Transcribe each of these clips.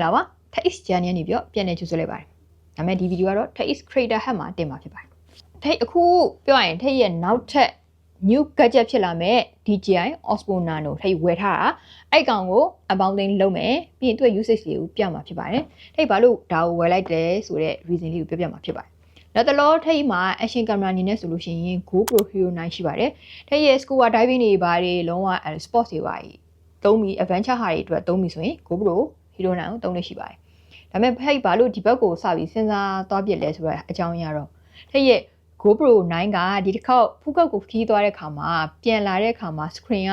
လာပါထက် is journey နေပြီးပြန်နေကြိုဆိုလိုက်ပါတယ်ဒါပေမဲ့ဒီဗီဒီယိုကတော့ထက် is creator hub မှာတင်မှာဖြစ်ပါတယ်ထက်အခုပြောရရင်ထက်ရဲ့နောက်ထပ် new gadget ဖြစ်လာမဲ့ DJI Osmo Nano ထက်ဝယ်ထားတာအဲ့ကောင်ကို unboxing လုပ်မယ်ပြီးရင်သူ့ရဲ့ usage လေးကိုပြမှာဖြစ်ပါတယ်ထက်ဘာလို့ဒါကိုဝယ်လိုက်တယ်ဆိုတဲ့ reason လေးကိုပြောပြမှာဖြစ်ပါတယ်နောက်တလောထိတ်မှာ action camera အနေနဲ့ဆိုလို့ရှိရင် GoPro Hero 9ရှိပါတယ်။ထိတ်ရဲ့ scuba diving တွေဘာတွေလုံးဝ sports တွေပါသုံးပြီး adventure ဟာတွေအတွက်သုံးပြီးဆိုရင် GoPro Hero 9ကိုသုံးလို့ရှိပါတယ်။ဒါပေမဲ့ထိတ်ဘာလို့ဒီဘက်ကိုစပြီးစဉ်းစားသွားပြစ်လဲဆိုတော့အကြောင်းအရာတော့ထိတ်ရဲ့ GoPro 9ကဒီတစ်ခေါက်ဖူးကောက်ကိုခီးသွားတဲ့ခါမှာပြန်လာတဲ့ခါမှာ screen က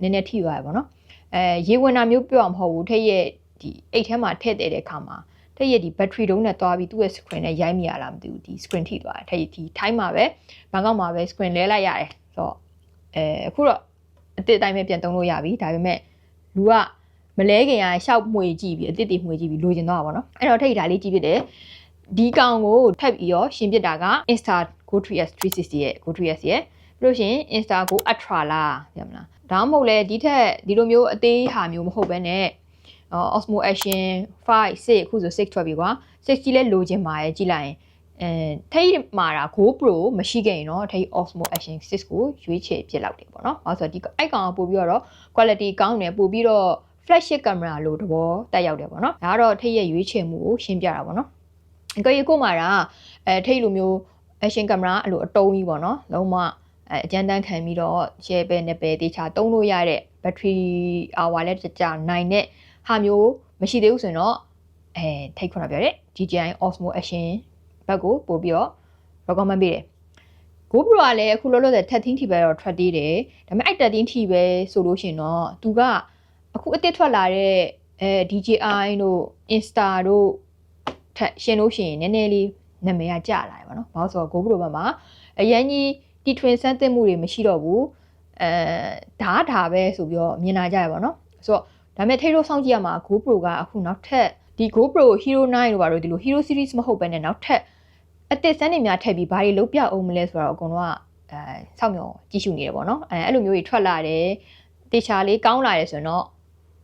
နည်းနည်းထိသွားရပါတော့။ရေဝင်တာမျိုးပြောမှာမဟုတ်ဘူးထိတ်ရဲ့ဒီအိတ်ထဲမှာထည့်တဲ့ခါမှာထည့်ရဒီ battery တုံးနဲ့တွားပြီးသူ့ရဲ့ screen နဲ့ရိုက်မိရလားမသိဘူးဒီ screen ထိသွားတယ်ထည့်ဒီ time မှာပဲဘန်ကောက်မှာပဲ screen လဲလိုက်ရတယ်ဆိုတော့အခုတော့အစ်စ်အတိုင်းပဲပြန်သုံးလို့ရပြီဒါပေမဲ့လူကမလဲခင်ရရှောက်မှွေကြည့်ပြီးအစ်စ်တွေမှွေကြည့်ပြီးလိုချင်တော့ပါတော့အဲ့တော့ထိတ်ဒါလေးကြည့်ဖြစ်တယ်ဒီကောင်ကိုထပ်ပြီးရောရှင်ပြတာက Insta Go 3S 360ရဲ့ Go 3S ရဲ့ပြီးလို့ရှင် Insta Go Ultra လားသိမလားဒါမှမဟုတ်လဲဒီထက်ဒီလိုမျိုးအသေးဟာမျိုးမဟုတ်ဘဲနဲ့Osmo Action 5 6အခုဆို6ထွက်ပြီကွာ6ကြီးလဲလိုချင်ပါရဲ့ကြည့်လိုက်ရင်ထိတ်မှာတာ GoPro မရှိခဲ့ရင်တော့ထိတ် Osmo Action 6ကိုရွေးချယ်ပြစ်လောက်တယ်ပေါ့နော်။ဘာလို့ဆိုတော့ဒီအဲ့ကောင်ကပို့ပြီးတော့ quality ကောင်းတယ်ပို့ပြီးတော့ flagship camera လို့တဘောတက်ရောက်တယ်ပေါ့နော်။ဒါကတော့ထိတ်ရဲ့ရွေးချယ်မှုကိုရှင်းပြတာပေါ့နော်။ကိုကြီးကိုမှာတာထိတ်လိုမျိုး Action camera အဲ့လိုအတုံးကြီးပေါ့နော်။လုံးဝအကျန်းတန်းခံပြီးတော့ share ပဲနဲ့ပဲတေချာတုံးလို့ရတဲ့ battery hour လဲကြာနိုင်တဲ့ဟာမျိုးမရှိသေးဘူးဆိုရင်တော့ထိတ်ခုနပြောတဲ့ DJI Osmo Action ဘက်ကိုပို့ပြီးတော့ recommend ပေးတယ် GoPro ကလည်းအခုလောလောဆယ်13 ထိပဲတော့ထွက်သေးတယ်ဒါပေမဲ့အဲ့13 ထိပဲဆိုလို့ရှိရင်တော့သူကအခုအစ်စ်ထွက်လာတဲ့DJI တို့ Insta တို့ထက်ရှင်လို့ရှိရင်နည်းနည်းလေးနာမည်ကကျလာတယ်ပေါ့နော်ဘာလို့ဆိုတော့ GoPro ဘက်မှာအရင်ကြီးတီထွင်စမ်းသစ်မှုတွေမရှိတော့ဘူးဒါပဲဆိုပြီးတော့မြင်လာကြရပါတော့ဆိုတော့ဒါပေမဲ့ထိတ်လို့စောင့်ကြည့်ရမှာ GoPro ကအခုနောက်ထပ်ဒီ GoPro Hero 9တို့ပါတော့ဒီလို Hero series မဟုတ်ဘဲနဲ့နောက်ထပ်အသစ်စမ်းနေများထည့်ပြီးဘာတွေလုပ်ပြအောင်မလဲဆိုတော့အကုန်လုံးကစောင့်မျှော်ကြည့်ရှုနေတယ်ပေါ့နော်အဲ့လိုမျိုးတွေထွက်လာတယ်တေချာလေးကောင်းလာတယ်ဆိုတော့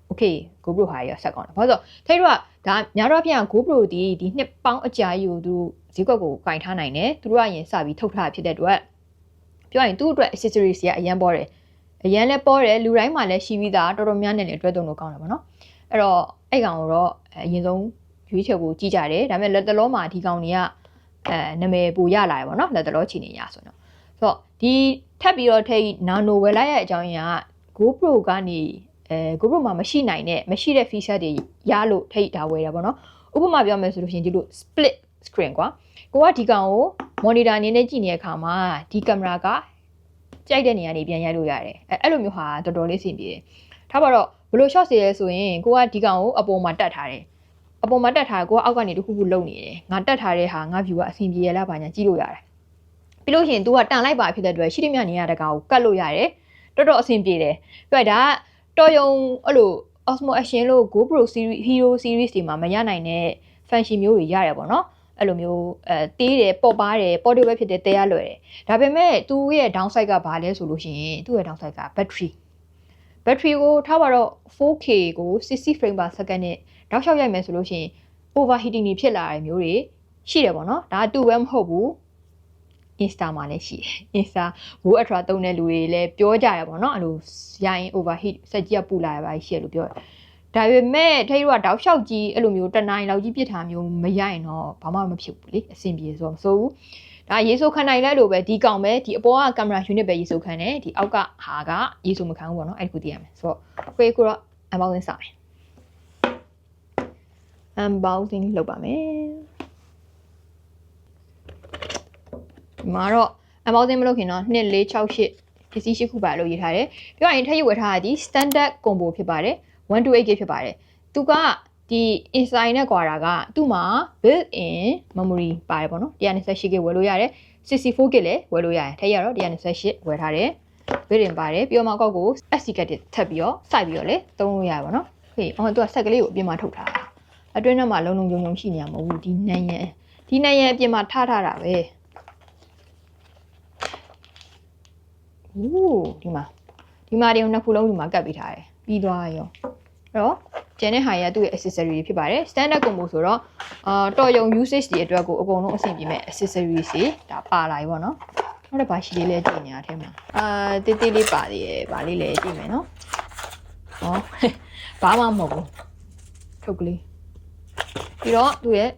okay GoPro ဟာရဆက်ကောင်းတယ်ဘာလို့ဆိုထိတ်တော့ဒါများတော့ပြန် GoPro ဒီနှစ်ပေါင်းအကြာကြီးကိုသူဈေးကွက်ကိုကင်ထားနိုင်တယ်သူတို့ကရင်စပြီးထုတ်ထားဖြစ်တဲ့အတွက်ပြောရင်သူ့အတွက် accessories တွေကအရင်ပေါ်တယ်အရန်လဲပေါ်တယ်လူတိုင်းမှာလည်းရှိပြီးသားတော်တော်များများနဲ့လည်းတွဲသုံးလို့ကောင်းတယ်ပေါ့နော်အဲ့တော့အဲ့ကောင်တော့အရင်ဆုံးရွေးချယ်ဖို့ကြီးကြတယ်ဒါပေမဲ့လက်တလောမှာဒီကောင်တွေကနာမည်ပူရလာတယ်ပေါ့နော်လက်တလောချီနေရဆိုတော့ဒီထပ်ပြီးတော့ထိတ် Nano ဝယ်လိုက်ရတဲ့အကြောင်းရင်းက GoPro ကနေGoPro မှာမရှိတဲ့ feature တွေရလို့ထိတ်ဒါဝယ်ရပါတော့ဥပမာပြောမယ်ဆိုလို့ရှိရင်ဒီလို split screen ကွာကိုကဒီကောင်ကို monitor အနေနဲ့ကြည့်နေတဲ့အခါမှာဒီကင်မရာကကြိုက်တဲ့နေရာနေပြန်ရိုက်လို့ရတယ်အဲ့လိုမျိုးဟာတော်တော်လေးအဆင်ပြေတယ်ထားပါတော့ဘယ်လို shot စီရဲဆိုရင်ကိုကဒီကောင်ကိုအပေါ်မှာတက်ထားတယ်အပေါ်မှာတက်ထားကိုကအောက်ကနေတခုခုလုံနေတယ်ငါတက်ထားတဲ့ဟာငါ view ကအဆင်ပြေရလားဘာညာကြည့်လို့ရတယ်ပြီးလို့ရှိရင် तू ကတန်လိုက်ပါဖြစ်တဲ့အတွက်ရှိသမျှနေရာတကာကိုကတ်လို့ရတယ်တော်တော်အဆင်ပြေတယ်ပြတောဒါတော်ယုံအဲ့လို Osmo Action လို့ GoPro series Hero series တွေမှာမရနိုင်တဲ့ function မျိုးတွေရတယ်ပေါ့နော်အဲ့လိုမျိုးတေးတယ်ပေါ့ပါတယ် portable ဖြစ်တဲ့တဲရလွယ်တယ်ဒါပေမဲ့သူ့ရဲ့ downside ကဘာလဲဆိုလို့ရှိရင်သူ့ရဲ့ downside က battery ကိုထားပါတော့ 4K ကို60 frame per second နဲ့တောက်လျှောက်ရိုက်မယ်ဆိုလို့ရှိရင် overheating တွေဖြစ်လာတဲ့မျိုးတွေရှိတယ်ပေါ့နော်ဒါတူပဲမဟုတ်ဘူး Insta မှာလည်းရှိတယ် Insta Go Ultra သုံးတဲ့လူတွေလည်းပြောကြရပေါ့နော်အဲ့လိုရိုင်း overheat စက်ကြီးကပူလာရပါရှိရလို့ပြောတယ်ဒါပေမဲ့ထိတ်တော့တောက်လျှောက်ကြီးအဲ့လိုမျိုးတနိုင်လောက်ကြီးပြစ်ထားမျိုးမရရင်တော့ဘာမှမဖြစ်ဘူးလေအဆင်ပြေဆိုတော့မစိုးဘူးဒါရေဆိုခံနိုင်လဲလို့ပဲဒီကောင်ပဲဒီအပေါ်ကကင်မရာ unit ပဲရေဆိုခံတယ်ဒီအောက်ကဟာကရေဆိုမခံဘူးပေါ့နော်အဲ့ဒီခုသိရမယ်ဆိုတော့ကိုတော့ unboxing စမယ် unboxing လုပ်ပါမယ်ဒီမှာတော့ unboxing မလုပ်ခင်တော့2468ပစ္စည်း8ခုပါလို့ရေးထားတယ်ပြောရရင်ထည့်ရဝယ်ထားတာဒီ standard combo ဖြစ်ပါတယ် 128GB ဖြစ်ပါတယ်သူကဒီ inside နဲ့ကွာတာကသူ့မှာ built in memory ပါတယ်ပေါ့နော် 128GB ဝယ်လို့ရတယ် 64GB လည်းဝယ်လို့ရတယ်ထည့်ရတော့128ဝယ်ထားတယ် built in ပါတယ်ပြီးတော့မှကောက်ကို SD card ထပ်ပြီးတော့စိုက်ပြီးတော့လေသုံးလို့ရတယ်ပေါ့နော်ဟေးသူကဆက်ကလေးကိုအပြင်မှာထုတ်ထားတာအတွင်းထဲမှာလုံလုံုံရှိနေရမဟုတ်ဘူးဒီနံရံအပြင်မှာထားတာပဲโอ้ဒီမှာဒီနှစ်ခုလုံးဒီမှာကတ်ပေးထားတယ်ပြီးသွားရောအဲ့တော့ ကျန်တဲ့ဟာရသူ့ရဲ့ accessory တွေဖြစ်ပါတယ် standard combo ဆိုတော့တော်ရုံ usage တွေအတွက်ကိုအကုန်လုံးအဆင်ပြေမဲ့ accessory တွေဒါပါလာပြီပေါ့နော်နောက်တစ်ပါရှိလေးလဲကြည့်နေရတဲ့မှာတေးသေးလေးပါသေးရဲ့ဗာလေးလဲကြည့်မယ်နော်ဟောဘာမှမဟုတ်ဘူးထုတ်ကလေးပြီးတော့သူ့ရဲ့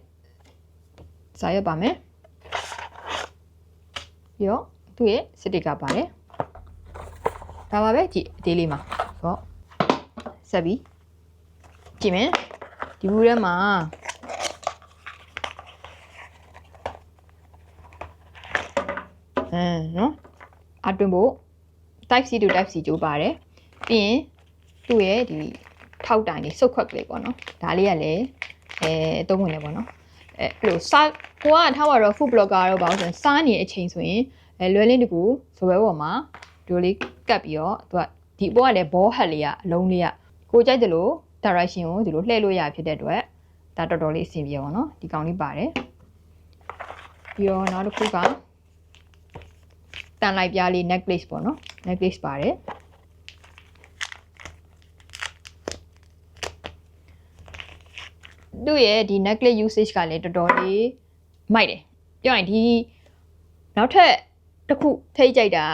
စာရွက်ပါမယ်ပြီးတော့သူ့ရဲ့စတစ်ကာပါတယ်ဒါပါပဲကြည့်အသေးလေးမှာဆိုတော့ဆက်ပြီးကြည့်မယ်ဒီဘူးထဲမှာနော်အတွင်ဖို့ type C to type C ကြိုးပါတယ်ပြီးရင်သူ့ရဲ့ဒီထောက်တိုင်လေးစုပ်ခွက်ကလေးပေါ့နော်ဒါလေးကလည်းသုံးဝင်နေပေါ့နော်အဲ့လိုစားကိုကထားပါတော့ food blogger တော့ဘာလို့ဆိုရင်စားနေတဲ့အချိန်ဆိုရင်လွယ်လင်းတကူစပွဲပေါ်မှာဒီလိုလေးကပ်ပြီးတော့သူကဒီဘောကလည်းဘောဟက်လေးကအလုံးလေးကကိုကြိုက်တယ်လို့ direction ကိုဒီလိုလှည့်လို့ရဖြစ်တဲ့အတွက်ဒါတော်တော်လေးအဆင်ပြေပါတော့ဒီကောင်လေးပါတယ်ပြီးတော့နောက်တစ်ခုကတန်လိုက်ပြားလေး necklace ပေါ့နော် necklace ပါတယ်သူ့ရဲ့ဒီ necklace usage ကလည်းတော်တော်လေးမိုက်တယ်ပြောရင်ဒီနောက်ထပ်တစ်ခုထိကြိုက်တာ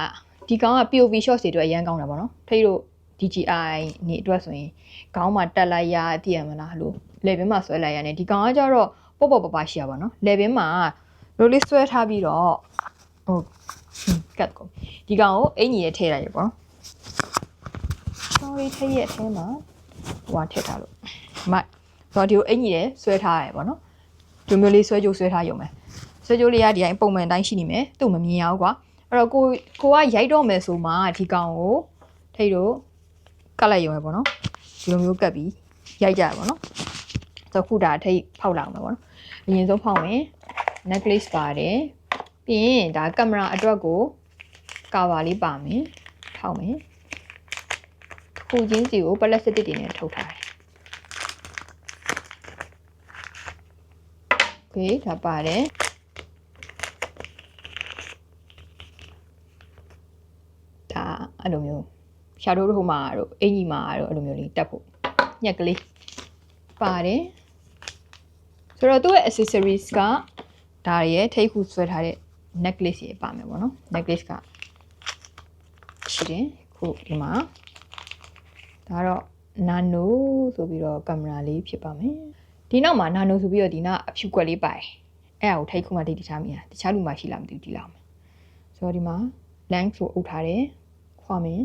ဒီကောင်က POV shot တွေအတွက်အရန်ကောင်းတာပေါ့နော်ထိတို့ DJI နေအတွက်ဆိုရင်ခေါင်းမှာတက်လိုက်ရသိရမလားလို့ level မှာဆွဲလိုက်ရတယ်ဒီကောင်ကကျတော့ပေါ့ပရှိရပါတော့ level မှာလိုလေးဆွဲထားပြီးတော့ကတ်ကိုဒီကောင်ကိုအင်ကြီးရဲ့ထည့်လိုက်ရပေါ့ sorry ထည့်ရဲ့အထဲမှာဟိုထည့်ထားလို့မိုက်ဆိုတော့ဒီကိုအင်ကြီးရဲ့ဆွဲထားရပေါ့နော်ဒီမျိုးလေးဆွဲကြိုးဆွဲထားရုံပဲဆွဲကြိုးလေးကဒီတိုင်းပုံမှန်တိုင်းရှိနေမယ်သူ့မမြင်ရဘူးကွာအဲ့တော့ကိုကရိုက်တော့မယ်ဆိုမှဒီကောင်ကိုထိတ်တို့ကတ်လိုက်ရုံပဲပေါ့နော်ဒီလိုမျိုးကတ်ပြီးရိုက်ကြရပေါ့နော်ဆိုခုဒါထိတ်ဖောက်လာအောင်ပဲပေါ့နော်အရင်ဆုံးဖောက်မယ် necklace ပါတယ်ပြီးရင်ဒါကင်မရာအတွက်ကိုကာဗာလေးပါမယ်ထောက်မယ်ခုချင်းစီကိုပလက်စတစ်တွေနဲ့ထုတ်ထားတယ်โอเคဒါပါတယ်ဒါအဲ့လိုမျိုးရှာတို့ဟိုမှာတို့အင်ကြီးမှာတို့အဲ့လိုမျိုးလေးတက်ဖို့ညက်ကလေးပါတယ်ဆိုတော့သူ့ရဲ့ accessories ကဒါရဲ့ထိပ်ခုဆွဲထားတဲ့ necklace တွေပါမယ်ပေါ့နော် necklace ကရှိတယ်ခုဒီမှာဒါတော့ nano ဆိုပြီးတော့ကင်မရာလေးဖြစ်ပါမယ်ဒီနောက်မှာ nano ဆိုပြီးတော့ဒီနာအဖြူကွက်လေးပါတယ်အဲ့ဒါကိုထိပ်ခုမှတိတ်ထားမိတာတခြားလူမှရှိလားမသိဘူးဒီလောက်မယ်ဆိုတော့ဒီမှာ length ဆိုအုပ်ထားတယ်ခွာမယ်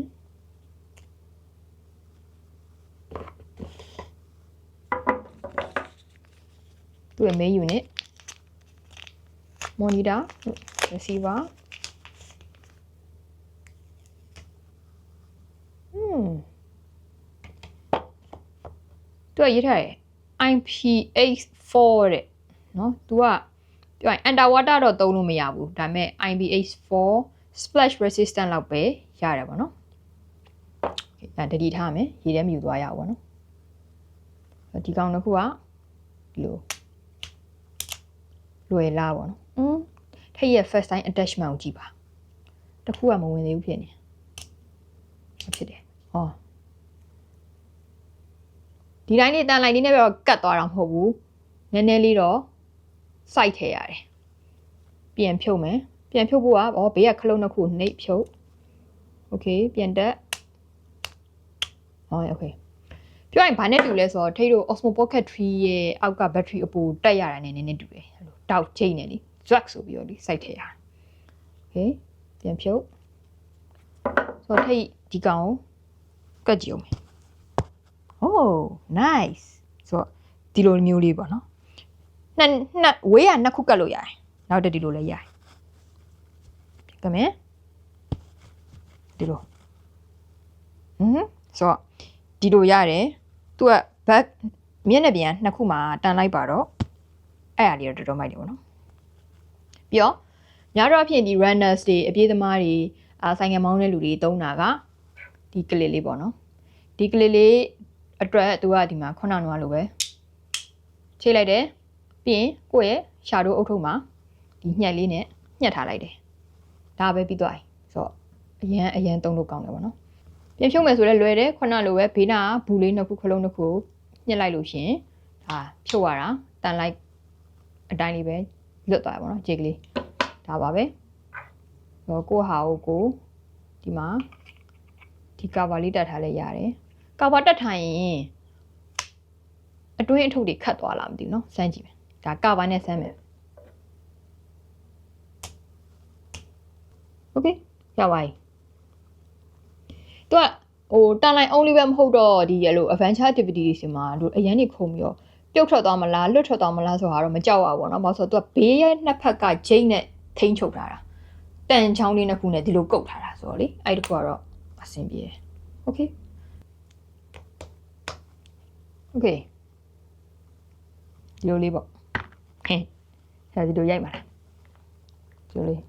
သူ့ရဲ့ main unit monitor receiver သူကရေးထားတယ် IPX4 တဲ့နော်သူကပြောရင် underwater တော့သုံးလို့မရဘူးဒါပေမဲ့ IPX4 splash resistant လောက်ပဲရတယ်ပေါ့နော်အဲတတိထားမယ်ရေထဲမြူသွားရအောင်ပေါ့နော်ဒီကောင်တစ်ခုကဒီလိုလွယ်လားပေါ့နော်ထိပ်ရဲ့ first time attachment ကိုကြည့်ပါတခုကမဝင်သေးဘူးဖြစ်နေဖြစ်တယ်ဟောဒီတိုင်းလေးတန်လိုက်လေးနဲ့ပဲကတ်သွားတာမဟုတ်ဘူးနည်းနည်းလေးတော့စိုက်ထည့်ရတယ်ပြန်ဖြုတ်မယ်ပြန်ဖြုတ်ဖို့ကဘေးကခလုံးတစ်ခုနှိပ်ဖြုတ်โอเคပြန်တက်โอเคပြောရင်ဘာနဲ့တူလဲဆိုတော့ထိပ်တို့ Osmo Pocket 3ရဲ့အောက်က battery အပူတက်ရတာနဲ့နည်းနည်းတူတယ်အဲ့လိုတောက်ချိန်နေလी drag ဆိုပြီးတော့လीစိုက်ထည့်ရတယ်โอเคပြန်ဖြုတ်ဆိုတော့ထိပ်ဒီကောင်ကိုကတ်ကြည့်အောင်Oh nice ဆိုတော့ဒီလိုမျိုးလေးပေါ့နော်နှစ်ဝေးရနှစ်ခုကတ်လို့ရတယ်နောက်တစ်ဒီလိုလည်းရတယ်ကမဲဒီလိုဆိုတော့ဒီလိုရတယ်သူက back မျက်နှာပြင်နှစ်ခုမှာတန်လိုက်ပါတော့အဲ့အရာလေးတော့တော်တော်မိုက်တယ်ပေါ့နော်ပြီးတော့များတော့အဖြစ်ဒီ runners တွေအပြေးသမားတွေဆိုင်ငယ်မောင်းတဲ့လူတွေသုံးတာကဒီကလစ်လေးပေါ့နော်ဒီကလစ်လေးအတွက်သူကဒီမှာခုနကလိုပဲချိတ်လိုက်တယ်ပြီးရင်ကိုယ့်ရဲ့ရှာတိုးအုပ်ထုပ်မှာဒီညှက်လေးနဲ့ညှက်ထားလိုက်တယ်ဒါပဲပြီးသွားပြီဆိုတော့အရန်သုံးလို့ကောင်းတယ်ပေါ့နော်ပြန်ဖြုတ်မယ်ဆိုလည်းလွယ်တယ်ခုနလိုပဲဘေးနာဘူးလေးနှစ်ခုခလုံးနှစ်ခု ညှစ်လိုက်လို့ရှင်ဒါဖြုတ်ရတာတန်လိုက်အတိုင်းလေးပဲလွတ်သွားပါတော့ဂျေကလေးဒါပါပဲတော့ကိုဟာကိုဒီမှာဒီကာဗာလေးတက်ထားလဲရတယ်ကာဗာတက်ထားရင်အတွင်းအထုပ်တွေခတ်သွားလားမသိဘူးเนาะစမ်းကြည့်မယ်ဒါကာဗာနဲ့စမ်းမယ်โอเคရပါပြီသူကဟိုတန်လိုက် only ပဲမဟုတ်တော့ဒီရလို့ adventure activity တွေစီမှာတို့အရန်နေခုံပြီးတော့ပြုတ်ထွက်သွားမလားလွတ်ထွက်သွားမလားဆိုတာတော့မကြောက်ရဘူးเนาะဘာလို့ဆိုတော့သူကဘေးရဲ့နှစ်ဖက်ကဂျိတ်နဲ့ထိန်းချုပ်ထားတာတန်ချောင်းလေးနှစ်ခုနဲ့ဒီလိုကုတ်ထားတာဆိုတော့လေအဲ့ဒီခုကတော့အဆင်ပြေတယ်โอเคဒီလိုလေးပေါ့ဟင်းဆရာဒီလိုရိုက်ပါလားဒီလိုလေး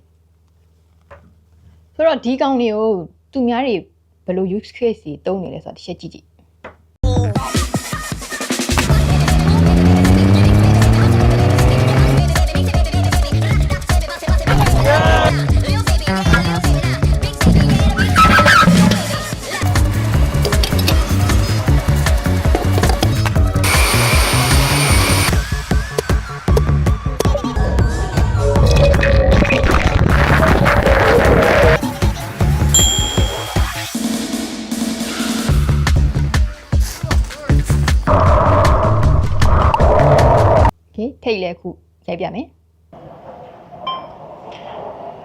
ဆိုတော့ဒီကောင်လေးကိုသူများတွေဘယ်လို use case တွေတုံးနေလဲဆိုတာတစ်ချက်ကြည့်ကြည့်ထိတ်လဲခုရိုက်ပြမယ်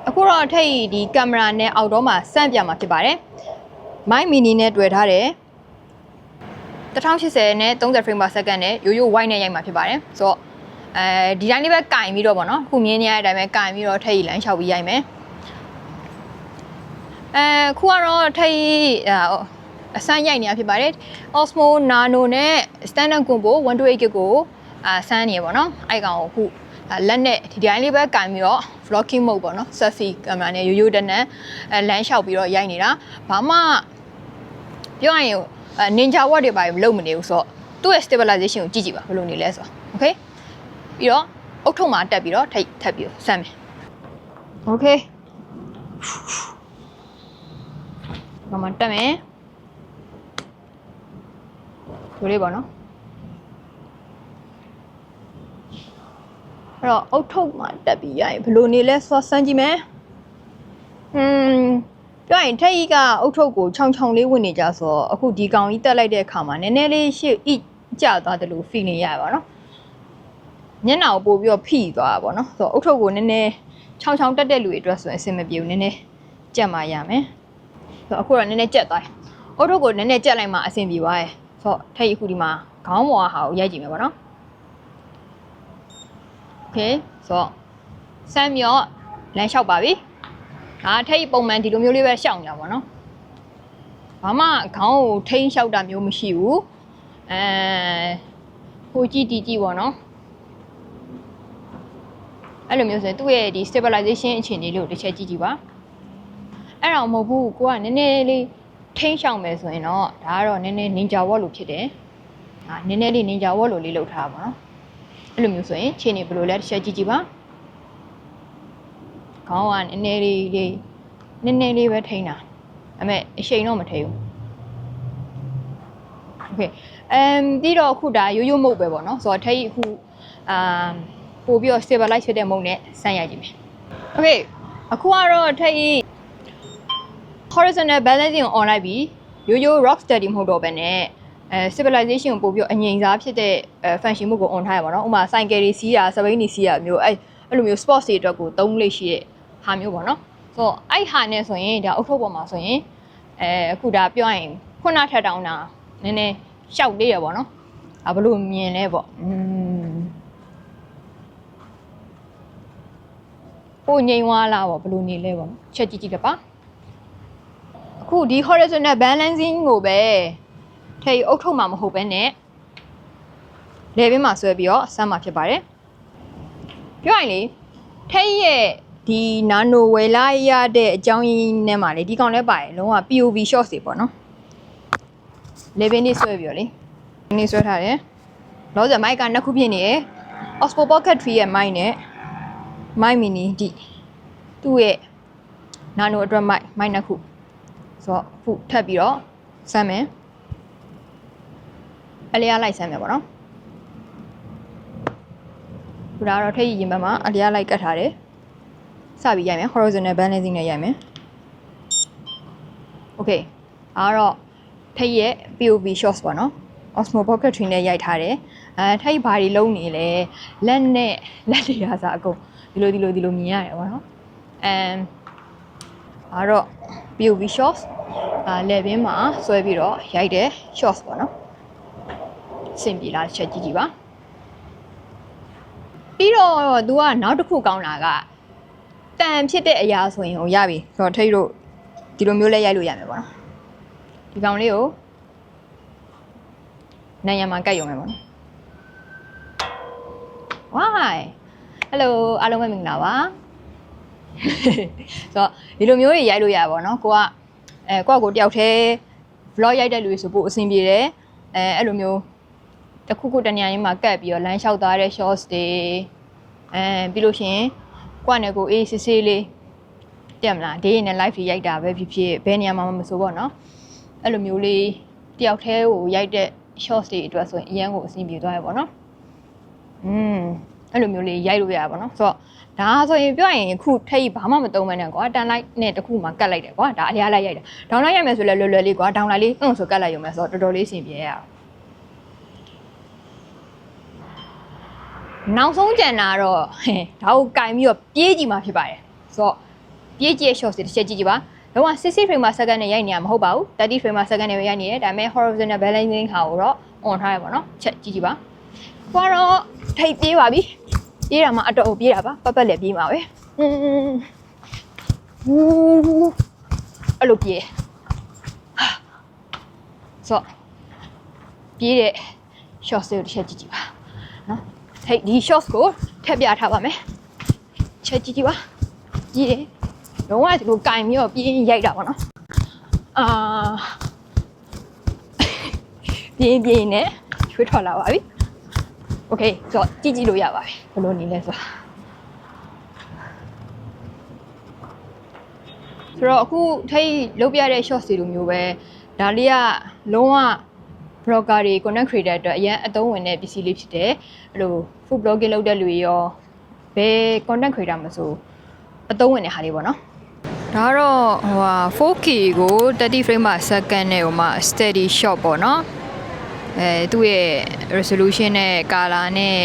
အခုတော့ထိတ်ဒီကင်မရာနဲ့အောက်တော့မှာစမ်းပြမှာဖြစ်ပါတယ် mic mini နဲ့တွေ့ထားတယ်1080နဲ့30 frame per second နဲ့ရိုးရိုး wide နဲ့ရိုက်မှာဖြစ်ပါတယ်ဆိုတော့ဒီတိုင်းလေးပဲကင်ပြီးတော့ဗောနော်ခုမြင်နေရတဲ့အတိုင်းပဲကင်ပြီးတော့ထိတ်လမ်းလျှောက်ပြီးရိုက်မယ်ခုကတော့ထိတ်အစမ်းရိုက်နေတာဖြစ်ပါတယ် Osmo Nano နဲ့ Standard Combo 128GB ကိုစမ်းနေရပေါ့နော်အဲ့ကောင်ကိုခုလက်နဲ့ဒီတိုင်းလေးပဲကင်ပြီးတော့ vlogging mode ပေါ့နော် selfie ကင်မရာနဲ့ရိုးရိုးတက်နဲ့လမ်းလျှောက်ပြီးတော့ရိုက်နေတာဘာမှပြောရရင်ninja watch တွေပါမလုပ်မနေဘူးဆိုတော့သူ့ရဲ့ stabilization ကိုကြည့်ကြည့်ပါဘယ်လိုနေလဲဆိုတော့ okay ပြီးတော့အုတ်ထုံမှာတက်ပြီးတော့ထပ်ပြီးစမ်းမယ် okay ဘာမှတက်မယ်ဒီလေးပေါ့နော်အဲ့တော့အုတ်ထုပ်မှာတက်ပြီးရရင်ဘယ်လိုနေလဲဆိုစမ်းကြည့်မယ်ပြောရင်ထက်ကြီးကအုတ်ထုပ်ကိုချောင်ချောင်လေးဝင်နေကြဆိုတော့အခုဒီကောင်ကြီးတက်လိုက်တဲ့အခါမှာနည်းနည်းလေးရှေ့ကျသွားတယ်လို့ feel နေရပါတော့မျက်နှာကိုပို့ပြီးတော့ဖိသွားတာပေါ့နော်ဆိုတော့အုတ်ထုပ်ကိုနည်းနည်းချောင်ချောင်တက်တဲ့လူတွေအတွက်ဆိုရင်အဆင်မပြေဘူးနည်းနည်းကြက်မှရမယ်ဆိုတော့အခုတော့နည်းနည်းကြက်သွားတယ်အုတ်ထုပ်ကိုနည်းနည်းကြက်လိုက်မှအဆင်ပြေသွားတယ်ဆိုတော့ထက်ကြီးအခုဒီမှာခေါင်းပေါ်ဟာကိုရိုက်ကြည့်မယ်ပေါ့နော်โอเคဆိုတော့စမ်းမြော့လမ်းလျှောက်ပါပြီဒါထိတ်ပုံမှန်ဒီလိုမျိုးလေးပဲရှောင်ကြပါတော့ဘာမှခေါင်းကိုထိန်းလျှောက်တာမျိုးမရှိဘူးဟိုကြည့်တီးကြည့်ပေါ့နော်အဲ့လိုမျိုးဆိုရင်သူ့ရဲ့ဒီ stabilization အခြေအနေလေးကိုတစ်ချက်ကြည့်ကြည့်ပါအဲ့တော့မဟုတ်ဘူးကိုကနည်းနည်းလေးထိန်းရှောင်မယ်ဆိုရင်တော့ဒါကတော့နည်းနည်း ninja watch လို့ဖြစ်တယ်ဟာနည်းနည်းလေး ninja watch လို့လေးလုပ်ထားပါတော့အဲ့လိုမျိုးဆိုရင်ခြေနေဘယ်လိုလဲတစ်ချက်ကြည့်ကြည့်ပါခေါင်းကနည်းနည်းလေးပဲထိန်းတာဒါပေမဲ့အရှိန်တော့မထိန်းဘူးโอเคပြီးတော့အခုဒါရိုးရိုးမုတ်ပဲပေါ့နော်ဆိုတော့ထိတ်အခုပို့ပြီးတော့ stabilize ဖြစ်တဲ့မုတ်နဲ့ဆန်းရိုက်ကြည့်မယ်โอเคအခုကတော့ထိတ် horizontal balancing ကို on လိုက်ပြီးရိုးရိုး rock steady မဟုတ်တော့ဘဲနဲ့stabilization ကိုပို့ပြီးတော့အငြိမ်စားဖြစ်တဲ့function မှုကို on ထားရပါတော့ဥပမာ cycle တွေစီးတာစပိန်တွေစီးတာမျိုးအဲ့လိုမျိုး sports တွေအတွက်ကိုသုံးလေးရှိတဲ့ဟာမျိုးပေါ့နော်ဆိုတော့အဲ့ဟာနဲ့ဆိုရင်ဒါအုတ်ထုပ်ပေါ်မှာဆိုရင်အခုဒါပြောရင်ခုနထက်တောင်းတာနည်းနည်းရှောက်လေးရပေါ့နော်ဘယ်လိုမြင်လဲပေါ့ပိုငိမ်သွားလားပေါ့ဘယ်လိုနေလဲပေါ့ချက်ကြည့်ကြည့်ကြပါအခုဒီ horizontal balancing ကိုပဲထိတ်အုတ်ထုပ်မှာမဟုတ်ဘဲနဲ့လေဘင်းမှာဆွဲပြီးတော့ဆမ်းမှာဖြစ်ပါတယ်ပြောရင်လေထိတ်ရဲ့ဒီနာနိုဝယ်လာရတဲ့အကြောင်းရင်းနဲ့မှာလေဒီကောင်လည်းပါတယ်လုံးဝ POV shot တွေပေါ့နော်လေဘင်းလေးဆွဲပြီးတော့လေနေဆွဲထားတယ်လောဆယ်မိုက်ကနှစ်ခုဖြစ်နေရယ် Osmo Pocket 3ရဲ့မိုက်နဲ့ mic mini ဒီသူ့ရဲ့နာနိုအတွက်မိုက်နှစ်ခုဆိုတော့ခုထပ်ပြီးတော့ဆမ်းမယ် အလျားလိုက်ဆမ်းမယ်ပေါ့နော်ဒီတော့ထိတ်ရင်ဘက်မှာအလျားလိုက်ကတ်ထားတယ်စပြီးရိုက်မယ် horizontal balancing နဲ့ရိုက်မယ် okay အားတော့ထိတ်ရဲ့ POV shots ပေါ့နော် Osmo Pocket 3နဲ့ရိုက်ထားတယ်ထိတ်ဘာတွေလုံးနေလဲလက်နဲ့လက်တွေအားစားအကုန်ဒီလိုမြင်ရတယ်ပေါ့နော်အားတော့ POV shots လက်ဘင်းမှာဆွဲပြီးတော့ရိုက်တဲ့ shots ပေါ့နော်စင်ပြေလားချက်ကြည့်ပါပြီးတော့ तू ကနောက်တစ်ခုကောင်းတာကတန်ဖြစ်တဲ့အရာဆိုရင်ဟိုရပြီဆိုတော့ထိတ်တို့ဒီလိုမျိုးလဲရိုက်လို့ရမယ်ပေါ့နော်ဒီကောင်လေးကိုနိုင်ရမှာကတ်ရုံပဲပေါ့နော် Why Hello အားလုံးပဲမင်္ဂလာပါဆိုတော့ဒီလိုမျိုးတွေရိုက်လို့ရပါဘောနော်ကိုကတယောက်တည်း vlog ရိုက်တဲ့လူတွေဆိုပို့အဆင်ပြေတယ်အဲ့လိုမျိုးတစ်ခုတနေရာရင်းမှာကတ်ပြီးတော့လမ်းလျှောက်သွားတဲ့ shorts တွေပြီးလို့ရှိရင်ကိုကနဲ့ကိုအေးစစ်စစ်လေးတက်မလားဒေးရင်နဲ့ live တွေရိုက်တာပဲဖြစ်ဘယ်နေရာမှာမဆိုပေါ့နော်အဲ့လိုမျိုးလေးတယောက်တည်းကိုရိုက်တဲ့ shorts တွေအတွက်ဆိုရင်အရန်ကိုအဆင်ပြေသွားရပါတော့အဲ့လိုမျိုးလေးရိုက်လို့ရပါတော့ဆိုတော့ဒါဆိုရင်ပြောရင်ခုထိတ်ဘာမှမသုံးမနဲ့ကွာတန်လိုက်နဲ့တခုမှကတ်လိုက်တယ်ကွာဒါအလျားလိုက်ရိုက်တာဒေါင်းလိုက်ရိုက်မယ်ဆိုလဲလွယ်လေးကွာဒေါင်းလိုက်လေးဆိုကတ်လိုက်ရုံပဲဆိုတော့တော်တော်လေးအဆင်ပြေရအောင်နောက်ဆုံးကြံတာတော့ဒါကိုကင်ပြီးတော့ပြေးကြည့်မှဖြစ်ပါတယ်ဆိုတော့ပြေးကြည့် short တွေတစ်ချက်ကြည့်ပါလုံးဝ60 frame per second နဲ့ရိုက်နေရမှာမဟုတ်ပါဘူး30 frame per second နဲ့ပဲရိုက်နေတယ်ဒါပေမဲ့ horizontal balancing ဟာကိုတော့ on ထားရပါတော့ချက်ကြည့်ပါကိုကတော့ထိတ်ပြေးပါပြီပြေးတာမှအတော်ပြေးတာပါပတ်လည်းပြေးမှာပဲအဲ့လိုပြေးဆိုပြေးတဲ့ short တွေတစ်ချက်ကြည့်ပါနော်ထိတ်ဒီ short ကိုထည့်ပြထားပါမယ်ချက်ကြည့်ပါကြည့်တယ်လုံးဝဒီလိုကင်ပြီးတော့ပြေးရိုက်တာပေါ့နော်ပြေးနဲ့ချွေးထွက်လာပါပြီโอเคဆိုတော့ကြည့်လို့ရပါပြီဘယ်လိုနေလဲဆိုတာဆိုတော့အခုထိတ်လုပ်ပြတဲ့ short တွေလိုမျိုးပဲဒါလေးကလုံးဝ blogger တွေ content creator အတွက်အရင်အသုံးဝင်တဲ့ပစ္စည်းလေးဖြစ်တယ်အဲ့လို food blogging လုပ်တဲ့လူတွေရောဘယ် content creator မဆိုအသုံးဝင်တဲ့ဟာလေးပေါ့နော်ဒါကတော့4K ကို30 frame per second နဲ့ဟိုမှာ steady shot ပေါ့နော်သူ့ရဲ့ resolution နဲ့ color နဲ့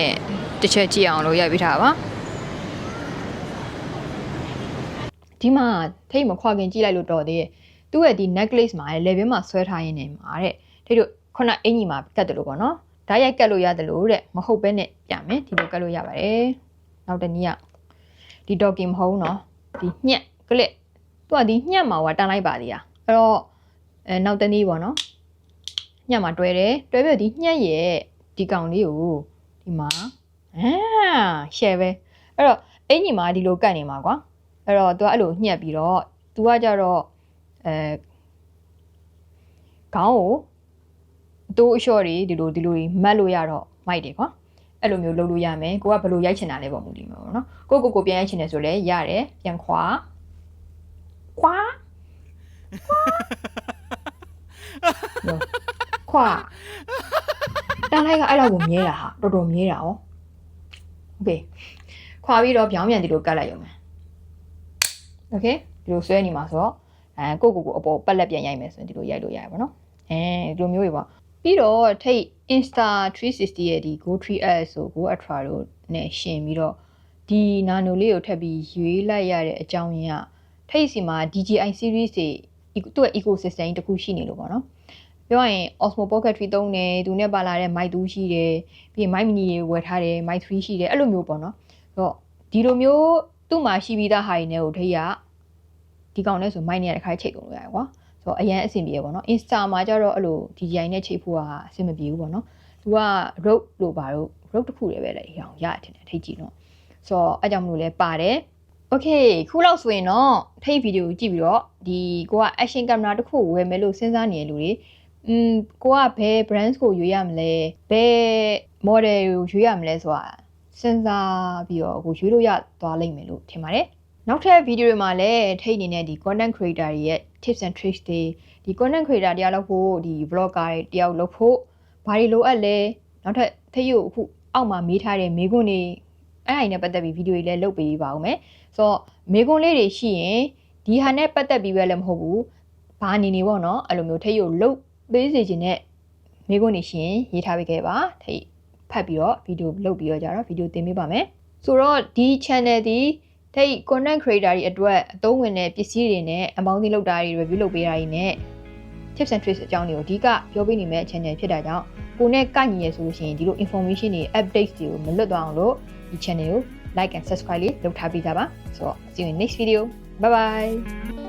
တစ်ချက်ကြည့်အောင်လို့ရိုက်ပေးထားပါဒီမှာထိတ်မခွာခင်ကြည့်လိုက်လို့တော်သေးရဲ့သူ့ရဲ့ဒီ necklace မှာ level မှာဆွဲထားရင်းနေမှာတဲ့ထိတ်တို့ခုနအင်ကြီးမှာကတ်တယ်လို့ပေါ့နော်ဓာတ်ရိုက်ကတ်လို့ရတယ်လို့တဲ့မဟုတ်ဘဲနဲ့ပြမယ်ဒီလိုကတ်လို့ရပါတယ်နောက်တစ်နည်းကဒီ docking မဟုတ်နော်ဒီညက် clip သူကဒီညက်မှာတန်လိုက်ပါသေးတာအဲ့တော့နောက်တစ်နည်းပေါ့နော်ညက်မှာတွဲတယ်တွဲပြီးဒီညက်ရဲ့ဒီကောင်လေးကိုဒီမှာshare ပဲအဲ့တော့အင်ကြီးမှာဒီလိုကတ်နေမှာကွာအဲ့တော့သူကအဲ့လိုညက်ပြီးတော့သူကကြတော့ခေါင်းကိုတိုးအလျှော့တွေဒီလိုမတ်လို့ရတော့မိုက်တယ်ကွာအဲ့လိုမျိုးလုပ်လို့ရမယ်ကိုကဘယ်လိုရိုက်ချင်တာလဲပေါ့မူတည်မှာပေါ့နော်ကိုပြန်ရိုက်ချင်တယ်ဆိုလဲရတယ်ပြန်ခွာခွာတန်းလိုက်ကအဲ့လောက်ကိုမြဲတာဟာတော်တော်မြဲတာဩโอเคခွာပြီးတော့ပြောင်းပြန်ဒီလိုကတ်လိုက်ရုံပဲโอเคဒီလိုဆွဲနေမှာဆိုတော့ကိုအပေါ်ပက်လက်ပြန်ရိုက်မယ်ဆိုရင်ဒီလိုရိုက်လို့ရတယ်ပေါ့နော်ဒီလိုမျိုးတွေပေါ့ပြီးတော့ထိတ် Insta 360ရဲ့ဒီ Go 3S ဆို Go Ultra တို့နဲ့ရှင်ပြီးတော့ဒီ Nano လေးကိုထပ်ပြီးရွေးလိုက်ရတဲ့အကြောင်းရင်းကထိတ်စီမှာ DJI series တွေသူ့ရဲ့ ecosystem တစ်ခုရှိနေလို့ပေါ့နော်ပြောရရင် Osmo Pocket 3သုံးတယ်သူနဲ့ပါလာတဲ့ Mic 2ရှိတယ်ပြီးရင် Mic Mini တွေဝယ်ထားတယ် Mic 3ရှိတယ်အဲ့လိုမျိုးပေါ့နော်ဆိုတော့ဒီလိုမျိုးသူ့မှာရှိပြီးသားဟာတွေနဲ့ကိုထိတ်ကဒီကောင်နဲ့ဆို Mic နဲ့တစ်ခါချိတ်ကုန်လို့ရတယ်ကွာဆိုတော့အရင်အဆင်ပြေရပေါ့နော် Insta မှာကျတော့အဲ့လို DJI နဲ့ချိတ်ဖို့ကအဆင်မပြေဘူးပေါ့နော်သူက road လို့ပါတော့ road တစ်ခုတည်းပဲလေအရောင်ရတယ်ထင်တယ်ထိတ်ကြည့်တော့ဆိုတော့အဲ့ကြောင့်မလို့လဲပါတယ် Okay ခုလောက်ဆိုရင်တော့ထိတ်ဗီဒီယိုကြည့်ပြီးတော့ဒီကိုက action camera တစ်ခုဝယ်မယ်လို့စဉ်းစားနေတဲ့လူတွေကိုကဘယ် brands ကိုရွေးရမလဲဘယ် model ကိုရွေးရမလဲဆိုတာစဉ်းစားပြီးတော့ကိုရွေးလို့ရသွားလိမ့်မယ်လို့ထင်ပါတယ်နောက်ထပ်ဗီဒီယိုတွေမှာလည်းထိတ်နေတဲ့ဒီ content creator တွေရဲ့ tips and tricks တွေဒီ content creator တရားလုပ်ဖို့ဒီ vlogger တွေတယောက်လုပ်ဖို့ဘ ဘာတွေလိုအပ်လဲနောက်ထပ်ထိတ်ကိုအခုအောက်မှာမေးထားတဲ့မေးခွန်းတွေအဲ့အရင်နဲ့ပတ်သက်ပြီးဗီဒီယိုတွေလည်းလုပ်ပေးပါဦးမယ်ဆိုတော့မေးခွန်းလေးတွေရှိရင်ဒီဟာနဲ့ပတ်သက်ပြီးပဲလည်းမဟုတ်ဘူးဘာအနေနေပေါ့နော်အဲ့လိုမျိုးထိတ်ကိုလုတ်ပေးစေခြင်းနဲ့မေးခွန်းတွေရှိရင်ရေးထားပေးခဲ့ပါထိတ်ဖတ်ပြီးတော့ဗီဒီယိုလုပ်ပြီးတော့ကြတော့ဗီဒီယိုတင်ပေးပါမယ်ဆိုတော့ဒီ channel ဒီထိတ် content creator တွေအတွက်အသုံးဝင်တဲ့ပစ္စည်းတွေနဲ့အမောင်းသိလုပ်တာတွေ review လုပ်ပေးတာတွေနဲ့ tips and tricks အကြောင်းတွေကိုအဓိကပြောပေးနေမယ့် channel ဖြစ်တာကြောင့်ကိုနဲ့ကိုက်ညီရဆိုလို့ရှိရင်ဒီလို information တွေ updates တွေကိုမလွတ်သွားအောင်လို့ဒီ channel ကို like and subscribe လေးလုပ်ထားပေးကြပါဆိုတော့ see you in next video bye bye